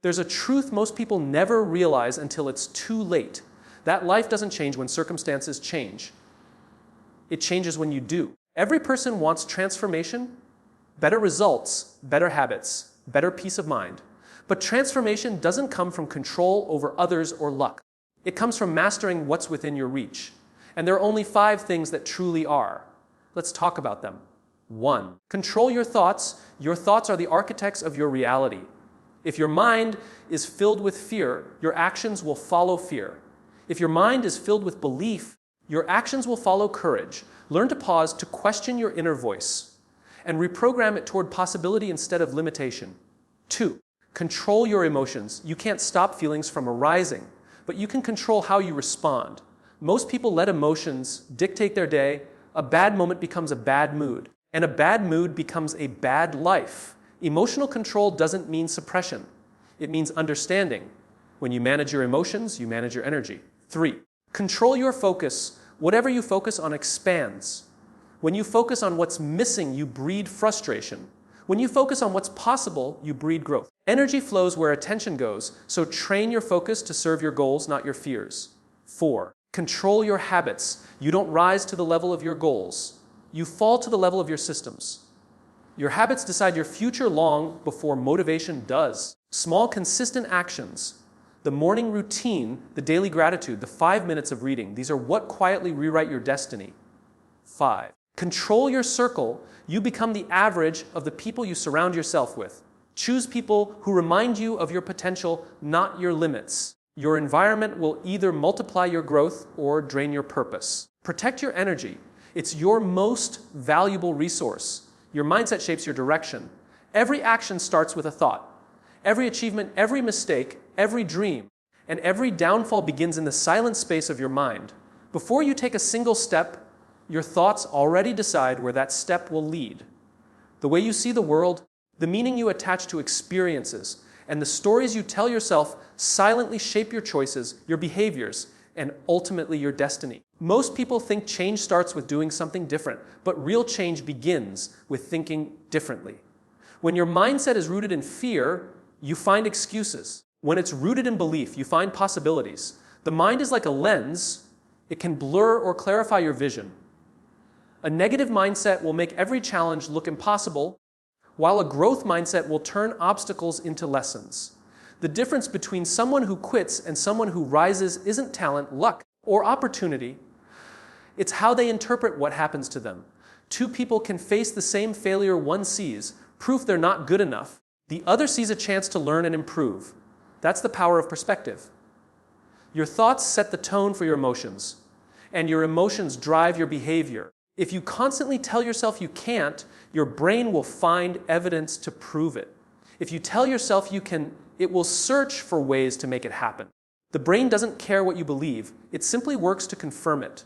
There's a truth most people never realize until it's too late. That life doesn't change when circumstances change. It changes when you do. Every person wants transformation, better results, better habits, better peace of mind. But transformation doesn't come from control over others or luck. It comes from mastering what's within your reach. And there are only 5 things that truly are. Let's talk about them. 1. Control your thoughts. Your thoughts are the architects of your reality. If your mind is filled with fear, your actions will follow fear. If your mind is filled with belief, your actions will follow courage. Learn to pause to question your inner voice and reprogram it toward possibility instead of limitation. 2. Control your emotions. You can't stop feelings from arising, but you can control how you respond. Most people let emotions dictate their day. A bad moment becomes a bad mood, and a bad mood becomes a bad life. Emotional control doesn't mean suppression. It means understanding. When you manage your emotions, you manage your energy. 3. Control your focus. Whatever you focus on expands. When you focus on what's missing, you breed frustration. When you focus on what's possible, you breed growth. Energy flows where attention goes, so train your focus to serve your goals, not your fears. 4. Control your habits. You don't rise to the level of your goals. You fall to the level of your systems. Your habits decide your future long before motivation does. Small, consistent actions, the morning routine, the daily gratitude, the 5 minutes of reading, these are what quietly rewrite your destiny. 5. Control your circle. You become the average of the people you surround yourself with. Choose people who remind you of your potential, not your limits. Your environment will either multiply your growth or drain your purpose. Protect your energy. It's your most valuable resource. Your mindset shapes your direction. Every action starts with a thought. Every achievement, every mistake, every dream, and every downfall begins in the silent space of your mind. Before you take a single step, your thoughts already decide where that step will lead. The way you see the world, the meaning you attach to experiences, and the stories you tell yourself silently shape your choices, your behaviors, and ultimately your destiny. Most people think change starts with doing something different, but real change begins with thinking differently. When your mindset is rooted in fear, you find excuses. When it's rooted in belief, you find possibilities. The mind is like a lens. It can blur or clarify your vision. A negative mindset will make every challenge look impossible, while a growth mindset will turn obstacles into lessons. The difference between someone who quits and someone who rises isn't talent, luck, or opportunity. It's how they interpret what happens to them. 2 people can face the same failure. One sees proof they're not good enough. The other sees a chance to learn and improve. That's the power of perspective. Your thoughts set the tone for your emotions, and your emotions drive your behavior. If you constantly tell yourself you can't, your brain will find evidence to prove it. If you tell yourself you can, it will search for ways to make it happen. The brain doesn't care what you believe. It simply works to confirm it.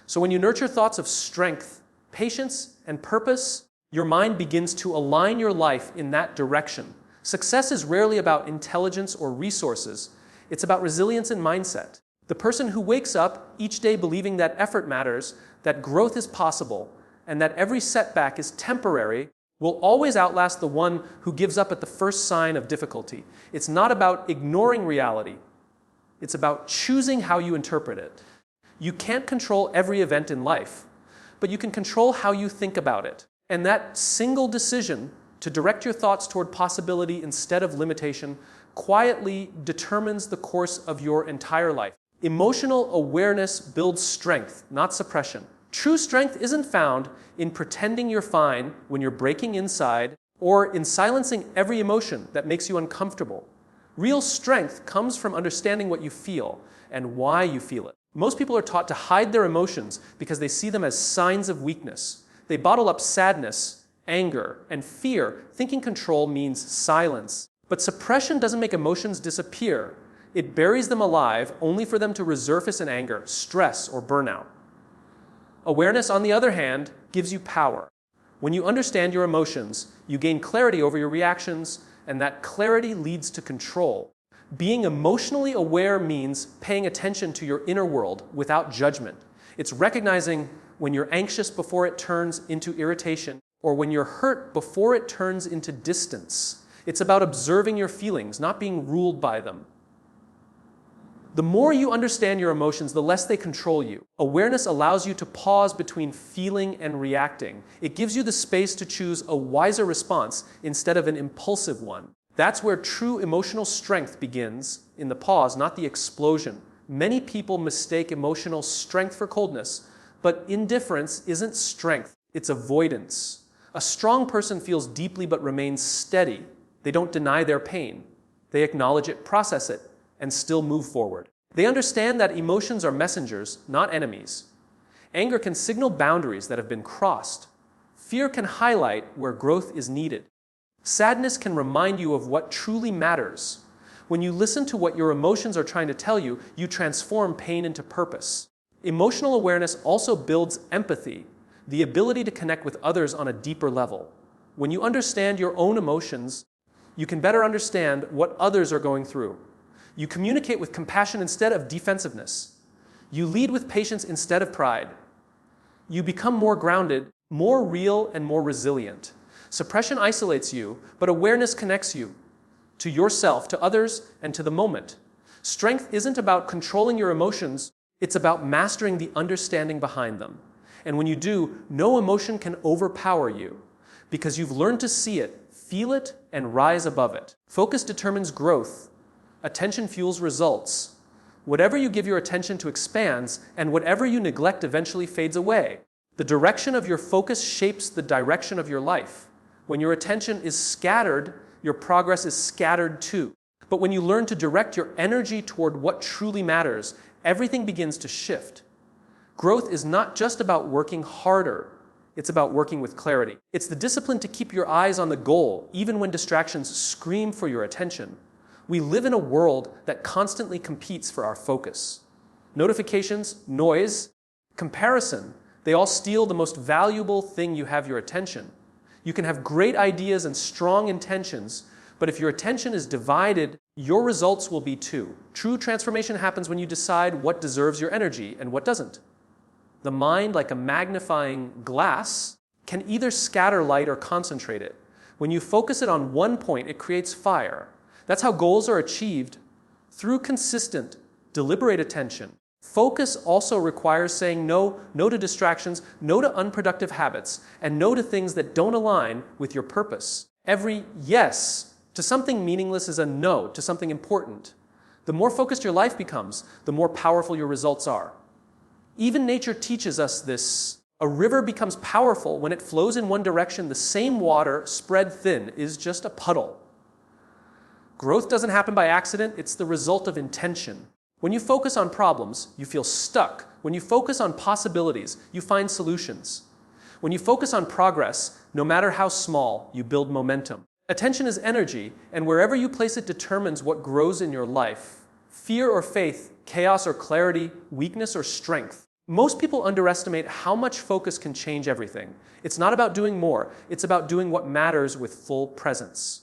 So when you nurture thoughts of strength, patience, and purpose, your mind begins to align your life in that direction. Success is rarely about intelligence or resources. It's about resilience and mindset. The person who wakes up each day believing that effort matters, that growth is possible, and that every setback is temporary will always outlast the one who gives up at the first sign of difficulty. It's not about ignoring reality. It's about choosing how you interpret it. You can't control every event in life, but you can control how you think about it. And that single decision to direct your thoughts toward possibility instead of limitation quietly determines the course of your entire life. Emotional awareness builds strength, not suppression. True strength isn't found in pretending you're fine when you're breaking inside or in silencing every emotion that makes you uncomfortable. Real strength comes from understanding what you feel and why you feel it. Most people are taught to hide their emotions because they see them as signs of weakness. They bottle up sadness, anger, and fear, thinking control means silence. But suppression doesn't make emotions disappear. It buries them alive only for them to resurface in anger, stress, or burnout. Awareness, on the other hand, gives you power. When you understand your emotions, you gain clarity over your reactions, and that clarity leads to control. Being emotionally aware means paying attention to your inner world without judgment. It's recognizing when you're anxious before it turns into irritation, or when you're hurt before it turns into distance. It's about observing your feelings, not being ruled by them. The more you understand your emotions, the less they control you. Awareness allows you to pause between feeling and reacting. It gives you the space to choose a wiser response instead of an impulsive one. That's where true emotional strength begins, in the pause, not the explosion. Many people mistake emotional strength for coldness, but indifference isn't strength, it's avoidance. A strong person feels deeply but remains steady. They don't deny their pain. They acknowledge it, process it, and still move forward. They understand that emotions are messengers, not enemies. Anger can signal boundaries that have been crossed. Fear can highlight where growth is needed. Sadness can remind you of what truly matters. When you listen to what your emotions are trying to tell you, you transform pain into purpose. Emotional awareness also builds empathy, the ability to connect with others on a deeper level. When you understand your own emotions, you can better understand what others are going through. You communicate with compassion instead of defensiveness. You lead with patience instead of pride. You become more grounded, more real, and more resilient. Suppression isolates you, but awareness connects you to yourself, to others, and to the moment. Strength isn't about controlling your emotions, it's about mastering the understanding behind them. And when you do, no emotion can overpower you, because you've learned to see it, feel it, and rise above it. Focus determines growth. Attention fuels results. Whatever you give your attention to expands, and whatever you neglect eventually fades away. The direction of your focus shapes the direction of your life. When your attention is scattered, your progress is scattered too. But when you learn to direct your energy toward what truly matters, everything begins to shift. Growth is not just about working harder. It's about working with clarity. It's the discipline to keep your eyes on the goal, even when distractions scream for your attention. We live in a world that constantly competes for our focus. Notifications, noise, comparison, they all steal the most valuable thing you have, your attention. You can have great ideas and strong intentions, but if your attention is divided, your results will be too. True transformation happens when you decide what deserves your energy and what doesn't. The mind, like a magnifying glass, can either scatter light or concentrate it. When you focus it on one point, it creates fire. That's how goals are achieved, through consistent, deliberate attention. Focus also requires saying no to distractions, no to unproductive habits, and no to things that don't align with your purpose. Every yes to something meaningless is a no to something important. The more focused your life becomes, the more powerful your results are. Even nature teaches us this. A river becomes powerful when it flows in one direction. The same water, spread thin, is just a puddle. Growth doesn't happen by accident, it's the result of intention. When you focus on problems, you feel stuck. When you focus on possibilities, you find solutions. When you focus on progress, no matter how small, you build momentum. Attention is energy, and wherever you place it determines what grows in your life. Fear or faith, chaos or clarity, weakness or strength. Most people underestimate how much focus can change everything. It's not about doing more, it's about doing what matters with full presence.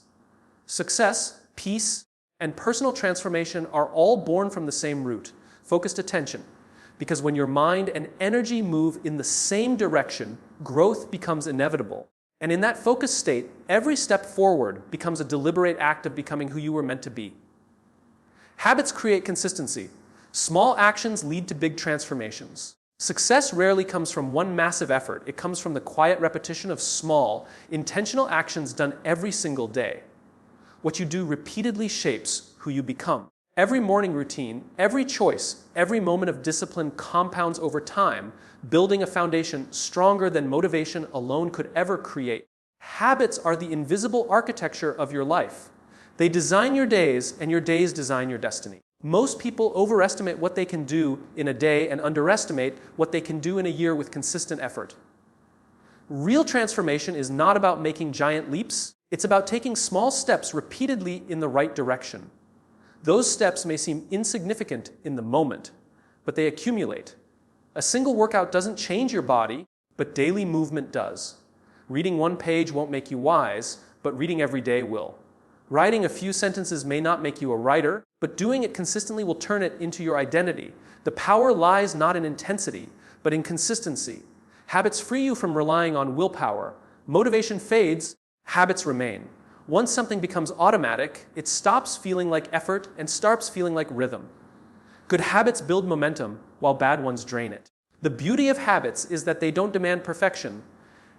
Success, peace, and personal transformation are all born from the same root, focused attention. Because when your mind and energy move in the same direction, growth becomes inevitable. And in that focused state, every step forward becomes a deliberate act of becoming who you were meant to be. Habits create consistency. Small actions lead to big transformations. Success rarely comes from one massive effort. It comes from the quiet repetition of small, intentional actions done every single day. What you do repeatedly shapes who you become. Every morning routine, every choice, every moment of discipline compounds over time, building a foundation stronger than motivation alone could ever create. Habits are the invisible architecture of your life. They design your days, and your days design your destiny. Most people overestimate what they can do in a day and underestimate what they can do in a year with consistent effort. Real transformation is not about making giant leaps. It's about taking small steps repeatedly in the right direction. Those steps may seem insignificant in the moment, but they accumulate. A single workout doesn't change your body, but daily movement does. Reading one page won't make you wise, but reading every day will. Writing a few sentences may not make you a writer, but doing it consistently will turn it into your identity. The power lies not in intensity, but in consistency. Habits free you from relying on willpower. Motivation fades, habits remain. Once something becomes automatic, it stops feeling like effort and starts feeling like rhythm. Good habits build momentum, while bad ones drain it. The beauty of habits is that they don't demand perfection.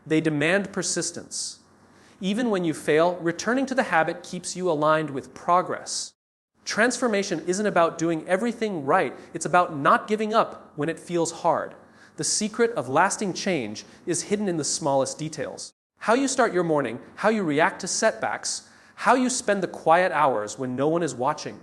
They demand persistence. Even when you fail, returning to the habit keeps you aligned with progress. Transformation isn't about doing everything right. It's about not giving up when it feels hard. The secret of lasting change is hidden in the smallest details. How you start your morning, how you react to setbacks, how you spend the quiet hours when no one is watching.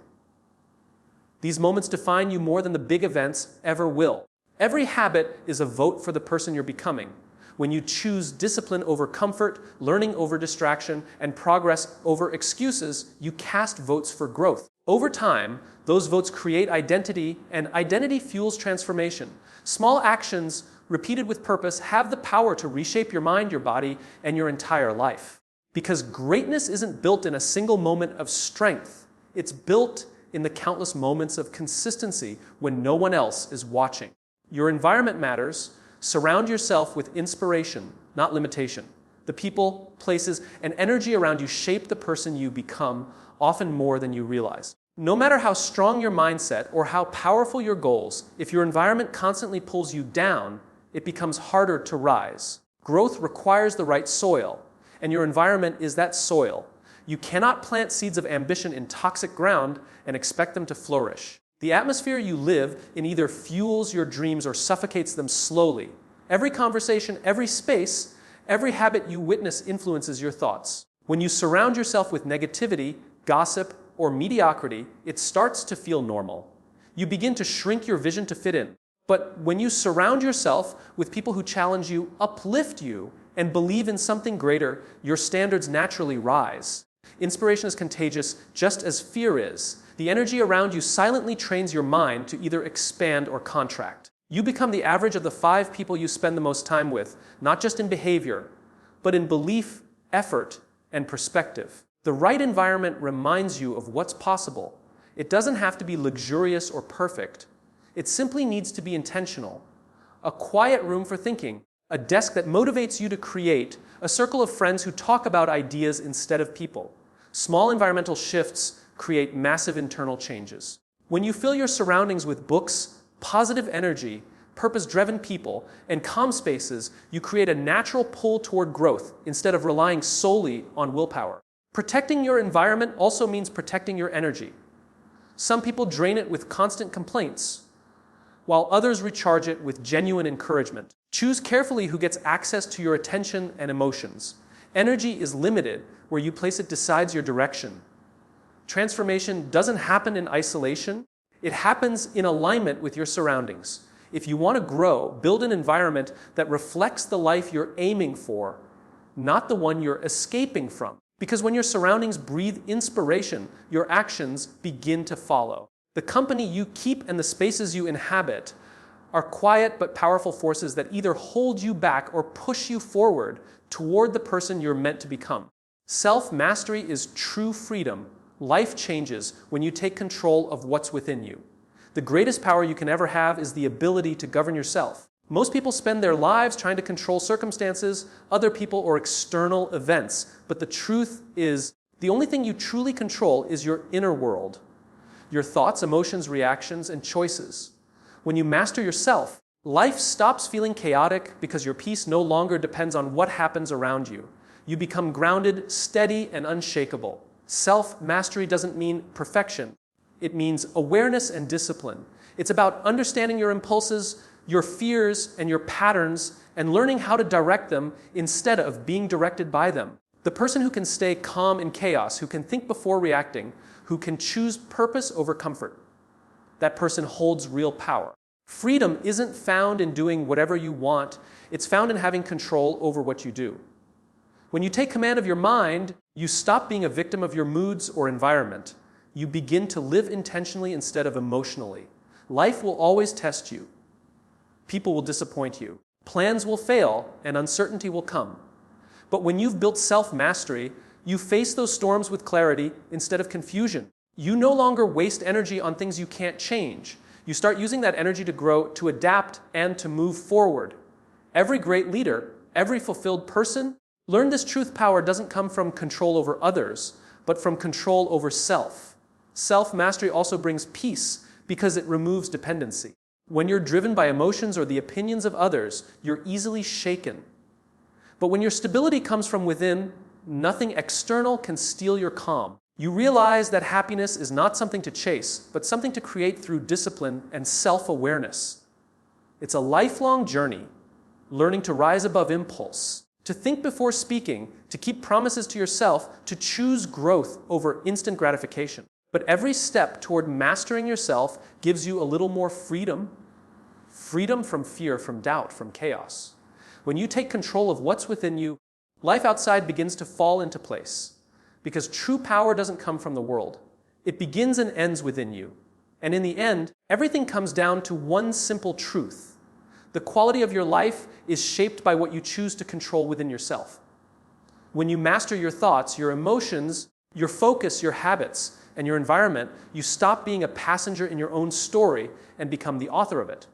These moments define you more than the big events ever will. Every habit is a vote for the person you're becoming. When you choose discipline over comfort, learning over distraction, and progress over excuses, you cast votes for growth. Over time, those votes create identity, and identity fuels transformation. Small actions, repeated with purpose, have the power to reshape your mind, your body, and your entire life. Because greatness isn't built in a single moment of strength. It's built in the countless moments of consistency when no one else is watching. Your environment matters. Surround yourself with inspiration, not limitation. The people, places, and energy around you shape the person you become, often more than you realize. No matter how strong your mindset or how powerful your goals, if your environment constantly pulls you down, it becomes harder to rise. Growth requires the right soil, and your environment is that soil. You cannot plant seeds of ambition in toxic ground and expect them to flourish. The atmosphere you live in either fuels your dreams or suffocates them slowly. Every conversation, every space, every habit you witness influences your thoughts. When you surround yourself with negativity, gossip, or mediocrity, it starts to feel normal. You begin to shrink your vision to fit in. But when you surround yourself with people who challenge you, uplift you, and believe in something greater, your standards naturally rise. Inspiration is contagious, just as fear is. The energy around you silently trains your mind to either expand or contract. You become the average of the 5 people you spend the most time with, not just in behavior, but in belief, effort, and perspective. The right environment reminds you of what's possible. It doesn't have to be luxurious or perfect. It simply needs to be intentional. A quiet room for thinking, a desk that motivates you to create, a circle of friends who talk about ideas instead of people. Small environmental shifts create massive internal changes. When you fill your surroundings with books, positive energy, purpose-driven people, and calm spaces, you create a natural pull toward growth instead of relying solely on willpower. Protecting your environment also means protecting your energy. Some people drain it with constant complaints, while others recharge it with genuine encouragement. Choose carefully who gets access to your attention and emotions. Energy is limited. Where you place it decides your direction. Transformation doesn't happen in isolation. It happens in alignment with your surroundings. If you want to grow, build an environment that reflects the life you're aiming for, not the one you're escaping from. Because when your surroundings breathe inspiration, your actions begin to follow. The company you keep and the spaces you inhabit are quiet but powerful forces that either hold you back or push you forward toward the person you're meant to become. Self-mastery is true freedom. Life changes when you take control of what's within you. The greatest power you can ever have is the ability to govern yourself. Most people spend their lives trying to control circumstances, other people, or external events. But the truth is, the only thing you truly control is your inner world. Your thoughts, emotions, reactions, and choices. When you master yourself, life stops feeling chaotic because your peace no longer depends on what happens around you. You become grounded, steady, and unshakable. Self-mastery doesn't mean perfection. It means awareness and discipline. It's about understanding your impulses, your fears, and your patterns, and learning how to direct them instead of being directed by them. The person who can stay calm in chaos, who can think before reacting, who can choose purpose over comfort, that person holds real power. Freedom isn't found in doing whatever you want. It's found in having control over what you do. When you take command of your mind, you stop being a victim of your moods or environment. You begin to live intentionally instead of emotionally. Life will always test you. People will disappoint you. Plans will fail, and uncertainty will come. But when you've built self-mastery, you face those storms with clarity instead of confusion. You no longer waste energy on things you can't change. You start using that energy to grow, to adapt, and to move forward. Every great leader, every fulfilled person, Learn this truth power doesn't come from control over others, but from control over self. Self-mastery also brings peace because it removes dependency. When you're driven by emotions or the opinions of others, you're easily shaken. But when your stability comes from within, nothing external can steal your calm. You realize that happiness is not something to chase, but something to create through discipline and self-awareness. It's a lifelong journey, learning to rise above impulse, to think before speaking, to keep promises to yourself, to choose growth over instant gratification. But every step toward mastering yourself gives you a little more freedom. Freedom from fear, from doubt, from chaos. When you take control of what's within you, life outside begins to fall into place. Because true power doesn't come from the world. It begins and ends within you. And in the end, everything comes down to one simple truth. The quality of your life is shaped by what you choose to control within yourself. When you master your thoughts, your emotions, your focus, your habits, and your environment, you stop being a passenger in your own story and become the author of it.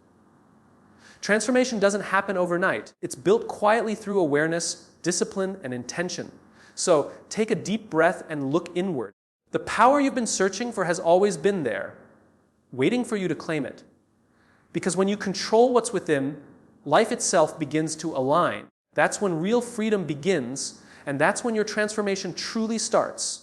Transformation doesn't happen overnight. It's built quietly through awareness, discipline, and intention. So take a deep breath and look inward. The power you've been searching for has always been there, waiting for you to claim it. Because when you control what's within, life itself begins to align. That's when real freedom begins, and that's when your transformation truly starts.